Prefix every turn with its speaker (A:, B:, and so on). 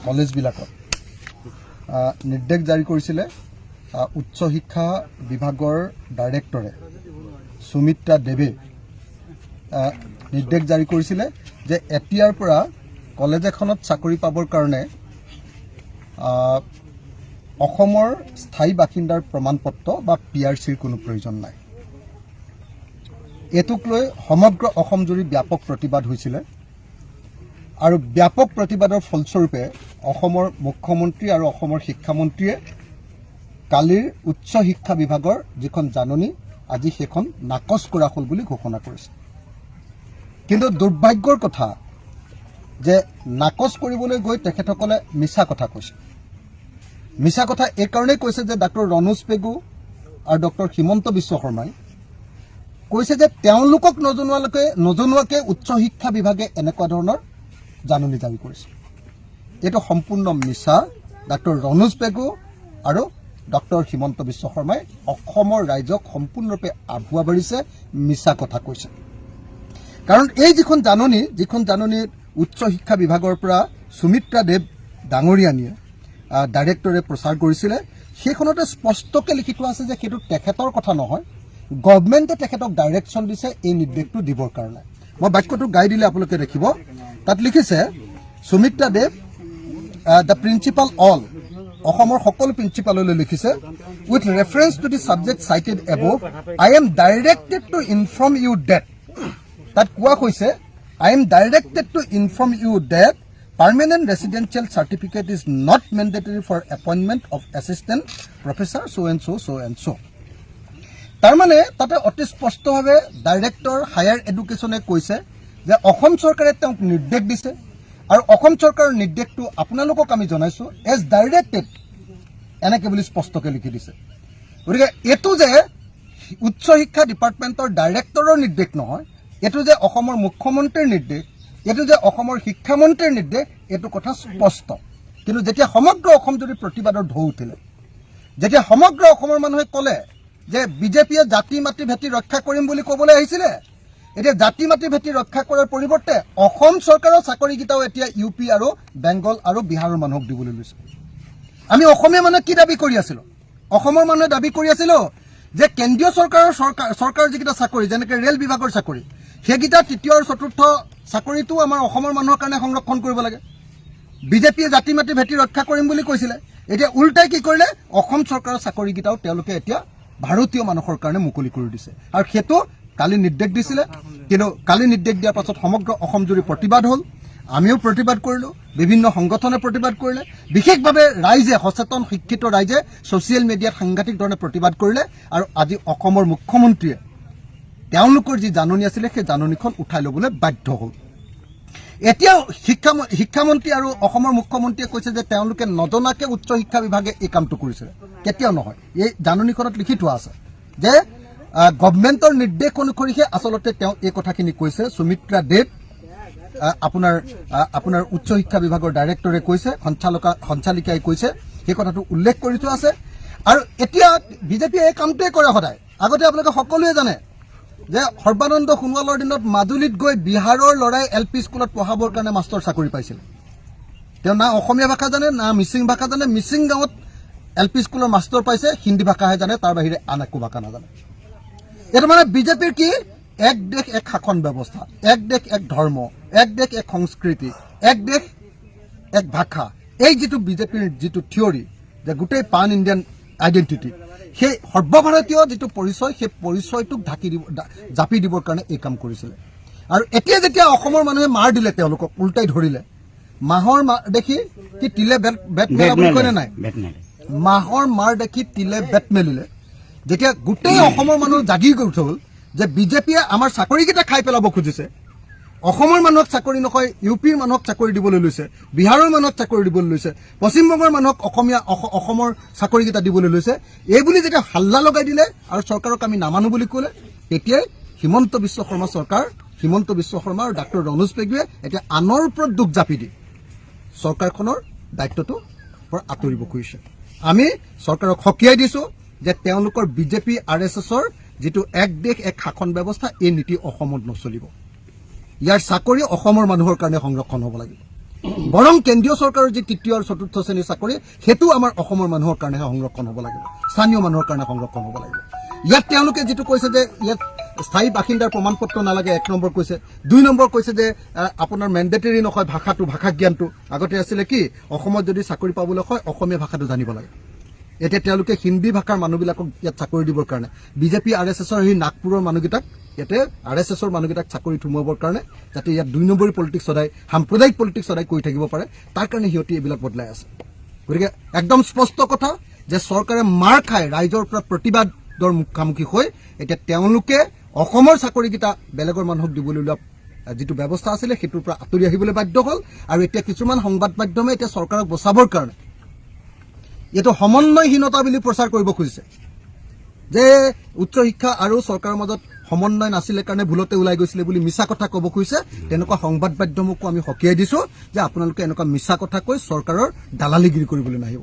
A: কলেজবিলাকত নিৰ্দেশ জাৰি কৰিছিলে উচ্চ শিক্ষা বিভাগৰ ডাইৰেক্টৰে সুমিত্ৰা দেৱে নিৰ্দেশ জাৰি কৰিছিলে যে এতিয়াৰ পৰা কলেজ এখনত চাকৰি পাবৰ কাৰণে অসমৰ স্থায়ী বাসিন্দাৰ প্ৰমাণপত্ৰ বা PRCৰ কোনো প্ৰয়োজন নাই। এটোক লৈ সমগ্ৰ অসম জুৰি ব্যাপক প্ৰতিবাদ হৈছিলে আৰু ব্যাপক প্ৰতিবাদৰ ফলস্বৰূপে অসমৰ মুখ্যমন্ত্ৰী আৰু অসমৰ শিক্ষামন্ত্ৰীয়ে কালিৰ উচ্চ শিক্ষা বিভাগৰ যিখন জাননী আজি সেইখন নাকচ কৰা হ'ল বুলি ঘোষণা কৰিছে। কিন্তু দুৰ্ভাগ্যৰ কথা যে নাকচ কৰিবলৈ গৈ তেখেতসকলে মিছা কথা কৈছে। মিছা কথা এই কাৰণেই কৈছে যে ডক্টৰ ৰণোজ পেগু আৰু ডক্টৰ হিমন্ত বিশ্ব শৰ্মাই কৈছে যে তেওঁলোকক নজনোৱাকৈ উচ্চ শিক্ষা বিভাগে এনেকুৱা ধৰণৰ জাননী জাৰি কৰিছে। এইটো সম্পূৰ্ণ মিছা। ডক্টৰ ৰণোজ পেগু আৰু ডক্টৰ হিমন্ত বিশ্ব শৰ্মাই অসমৰ ৰাইজক সম্পূৰ্ণৰূপে আভুৱা বাঢ়িছে, মিছা কথা কৈছে। কাৰণ এই যিখন জাননী উচ্চ শিক্ষা বিভাগৰ পৰা সুমিত্ৰা দেৱ ডাঙৰীয়ানীয়ে ডাইৰেক্টৰে প্ৰচাৰ কৰিছিলে, সেইখনতে স্পষ্টকৈ লিখি থোৱা আছে যে সেইটো তেখেতৰ কথা নহয়, গভৰ্ণমেণ্টে তেখেতক ডাইৰেকশ্যন দিছে এই নিৰ্দেশটো দিবৰ কাৰণে। মই বাক্যটো গাই দিলে আপোনালোকে দেখিব, তাত লিখিছে Sumitra Dev the principal all, অসমৰ সকলো প্ৰিন্সিপাললৈ লিখিছে, with reference to the subject cited above I am directed to inform you that, তাত কোৱা হৈছে I am directed to inform you that permanent residential certificate is not mandatory for appointment of assistant professor so and so. তাৰমানে তাতে অতি স্পষ্টভাৱে director higher এডুকেশ্যনে কৈছে যে অসম চৰকাৰে তেওঁক নিৰ্দেশ দিছে আৰু অসম চৰকাৰৰ নিৰ্দেশটো আপোনালোকক আমি জনাইছো এজ ডাইৰেক্টেড এনেকৈ বুলি স্পষ্টকৈ লিখি দিছে। গতিকে এইটো যে উচ্চ শিক্ষা ডিপাৰ্টমেণ্টৰ ডাইৰেক্টৰৰ নিৰ্দেশ নহয়, এইটো যে অসমৰ মুখ্যমন্ত্ৰীৰ নিৰ্দেশ, এইটো যে অসমৰ শিক্ষামন্ত্ৰীৰ নিৰ্দেশ, এইটো কথা স্পষ্ট। কিন্তু যেতিয়া সমগ্ৰ অসম জুৰি প্ৰতিবাদৰ ঢৌ উঠিলে, যেতিয়া সমগ্ৰ অসমৰ মানুহে ক'লে যে বিজেপিয়ে জাতি মাটি ভেটি ৰক্ষা কৰিম বুলি ক'বলৈ আহিছিলে, এতিয়া জাতি মাটি ভেটি ৰক্ষা কৰাৰ পৰিৱৰ্তে অসম চৰকাৰৰ চাকৰিকেইটাও এতিয়া UP আৰু বেংগল আৰু বিহাৰৰ মানুহক দিবলৈ লৈছে। আমি অসমীয়া মানুহে কি দাবী কৰি আছিলোঁ? অসমৰ মানুহে দাবী কৰি আছিলোঁ যে কেন্দ্ৰীয় চৰকাৰৰ যিকেইটা চাকৰি, যেনেকৈ ৰেল বিভাগৰ চাকৰি, সেইকেইটা তৃতীয় আৰু চতুৰ্থ চাকৰিটো আমাৰ অসমৰ মানুহৰ কাৰণে সংৰক্ষণ কৰিব লাগে। বিজেপিয়ে জাতি মাটি ভেটি ৰক্ষা কৰিম বুলি কৈছিলে, এতিয়া উল্টাই কি কৰিলে, অসম চৰকাৰৰ চাকৰিকেইটাও তেওঁলোকে এতিয়া ভাৰতীয় মানুহৰ কাৰণে মুকলি কৰি দিছে। আৰু সেইটো কালি নিৰ্দেশ দিছিলে, কিন্তু কালি নিৰ্দেশ দিয়াৰ পাছত সমগ্ৰ অসম জুৰি প্ৰতিবাদ হ'ল, আমিও প্ৰতিবাদ কৰিলোঁ, বিভিন্ন সংগঠনে প্ৰতিবাদ কৰিলে, বিশেষভাৱে ৰাইজে, সচেতন শিক্ষিত ৰাইজে ছ'চিয়েল মিডিয়াত সাংঘাতিক ধৰণে প্ৰতিবাদ কৰিলে। আৰু আজি অসমৰ মুখ্যমন্ত্ৰীয়ে তেওঁলোকৰ যি জাননী আছিলে সেই জাননীখন উঠাই ল'বলৈ বাধ্য হ'ল। এতিয়াও শিক্ষামন্ত্ৰী আৰু অসমৰ মুখ্যমন্ত্ৰীয়ে কৈছে যে তেওঁলোকে নজনাকৈ উচ্চ শিক্ষা বিভাগে এই কামটো কৰিছিলে। কেতিয়াও নহয়, এই জাননীখনত লিখি থোৱা আছে যে গভৰ্ণমেণ্টৰ নিৰ্দেশ অনুসৰিহে আচলতে তেওঁ এই কথাখিনি কৈছে। সুমিত্ৰা দেৱ আপোনাৰ উচ্চ শিক্ষা বিভাগৰ ডাইৰেক্টৰে কৈছে, সঞ্চালিকাই কৈছে, সেই কথাটো উল্লেখ কৰি থোৱা আছে। আৰু এতিয়া বিজেপিয়ে এই কামটোৱে কৰে সদায়। আগতে আপোনালোকে সকলোৱে জানে যে সৰ্বানন্দ সোণোৱালৰ দিনত মাজুলীত গৈ বিহাৰৰ ল'ৰাই LP স্কুলত পঢ়াবৰ কাৰণে মাষ্টৰ চাকৰি পাইছিল। তেওঁ না অসমীয়া ভাষা জানে, না মিচিং ভাষা জানে। মিচিং গাঁৱত LP স্কুলৰ মাষ্টৰ পাইছে, হিন্দী ভাষাহে জানে, তাৰ বাহিৰে আন একো ভাষা নাজানে। এইটো মানে বিজেপিৰ কি, এক দেশ এক শাসন ব্যৱস্থা, এক দেশ এক ধৰ্ম, এক দেশ এক সংস্কৃতি, এক দেশ এক ভাষা, এই যিটো বিজেপিৰ যিটো থিয়ৰী যে গোটেই পান ইণ্ডিয়ান আইডেণ্টিটি, সেই সৰ্বভাৰতীয় যিটো পৰিচয়, সেই পৰিচয়টোক জাপি দিবৰ কাৰণে এই কাম কৰিছিলে। আৰু এতিয়া যেতিয়া অসমৰ মানুহে মাৰ দিলে, তেওঁলোকক উল্টাই ধৰিলে, মাহৰ দেখি কি তিলে বেট মেলা বুলি কয়নে নাই, মাহৰ মাৰ দেখি তিলে বেট মেলিলে। যেতিয়া গোটেই অসমৰ মানুহ জাগি গৈ উঠল যে বিজেপিয়ে আমাৰ চাকৰিকেইটা খাই পেলাব খুজিছে, অসমৰ মানুহক চাকৰি নকয়, UPৰ মানুহক চাকৰি দিবলৈ লৈছে, বিহাৰৰ মানুহক চাকৰি দিবলৈ লৈছে, পশ্চিমবংগৰ মানুহক অসমৰ চাকৰিকেইটা দিবলৈ লৈছে, এইবুলি যেতিয়া হাল্লা লগাই দিলে আৰু চৰকাৰক আমি নামানো বুলি ক'লে, তেতিয়াই হিমন্ত বিশ্ব শৰ্মা আৰু ডক্টৰ ৰণোজ পেগুৱে এতিয়া আনৰ ওপৰত দুখ জাপি দি চৰকাৰখনৰ দায়িত্বটো পৰা আঁতৰিব খুজিছে। আমি চৰকাৰক সকীয়াই দিছোঁ যে তেওঁলোকৰ বিজেপি RSSৰ যিটো এক দেশ এক শাসন ব্যৱস্থা, এই নীতি অসমত নচলিব। ইয়াৰ চাকৰি অসমৰ মানুহৰ কাৰণে সংৰক্ষণ হ'ব লাগিব। বৰং কেন্দ্ৰীয় চৰকাৰৰ যি তৃতীয় আৰু চতুৰ্থ শ্ৰেণীৰ চাকৰি সেইটো আমাৰ অসমৰ মানুহৰ কাৰণেহে সংৰক্ষণ হ'ব লাগিব, স্থানীয় মানুহৰ কাৰণে সংৰক্ষণ হ'ব লাগিব। ইয়াত তেওঁলোকে যিটো কৈছে যে ইয়াত স্থায়ী বাসিন্দাৰ প্ৰমাণ পত্ৰ নালাগে, 1 নম্বৰ কৈছে। 2 নম্বৰ কৈছে যে আপোনাৰ মেণ্ডেটৰী নহয় ভাষা জ্ঞানটো। আগতে আছিলে কি অসমত যদি চাকৰি পাবলৈ হয় অসমীয়া ভাষাটো জানিব লাগে। এতিয়া তেওঁলোকে হিন্দী ভাষাৰ মানুহবিলাকক ইয়াত চাকৰি দিবৰ কাৰণে বিজেপি RSSৰ সেই নাগপুৰৰ মানুহকেইটাক ইয়াতে RSSৰ মানুহকেইটাক চাকৰিত সোমোৱাবৰ কাৰণে যাতে ইয়াত 2 নম্বৰী পলিটিক্স সদায় সাম্প্ৰদায়িক পলিটিক্স সদায় কৰি থাকিব পাৰে, তাৰ কাৰণে সিহঁতি এইবিলাক বদলাই আছে। গতিকে একদম স্পষ্ট কথা যে চৰকাৰে মাৰ খাই ৰাইজৰ পৰা প্ৰতিবাদৰ মুখামুখি হৈ এতিয়া তেওঁলোকে অসমৰ চাকৰিকেইটা বেলেগৰ মানুহক দিবলৈ লোৱা যিটো ব্যৱস্থা আছিলে সেইটোৰ পৰা আঁতৰি আহিবলৈ বাধ্য হ'ল। আৰু এতিয়া কিছুমান সংবাদ মাধ্যমে এতিয়া চৰকাৰক বচাবৰ কাৰণে এইটো সমন্বয়হীনতা বুলি প্ৰচাৰ কৰিব খুজিছে যে উচ্চ শিক্ষা আৰু চৰকাৰৰ মাজত সমন্বয় নাছিলে কাৰণে ভুলতে ওলাই গৈছিলে বুলি মিছা কথা ক'ব খুজিছে। তেনেকুৱা সংবাদ মাধ্যমকো আমি সকীয়াই দিছো যে আপোনালোকে এনেকুৱা মিছা কথা কৈ চৰকাৰৰ দালালিগিৰি কৰিবলৈ নাহিব।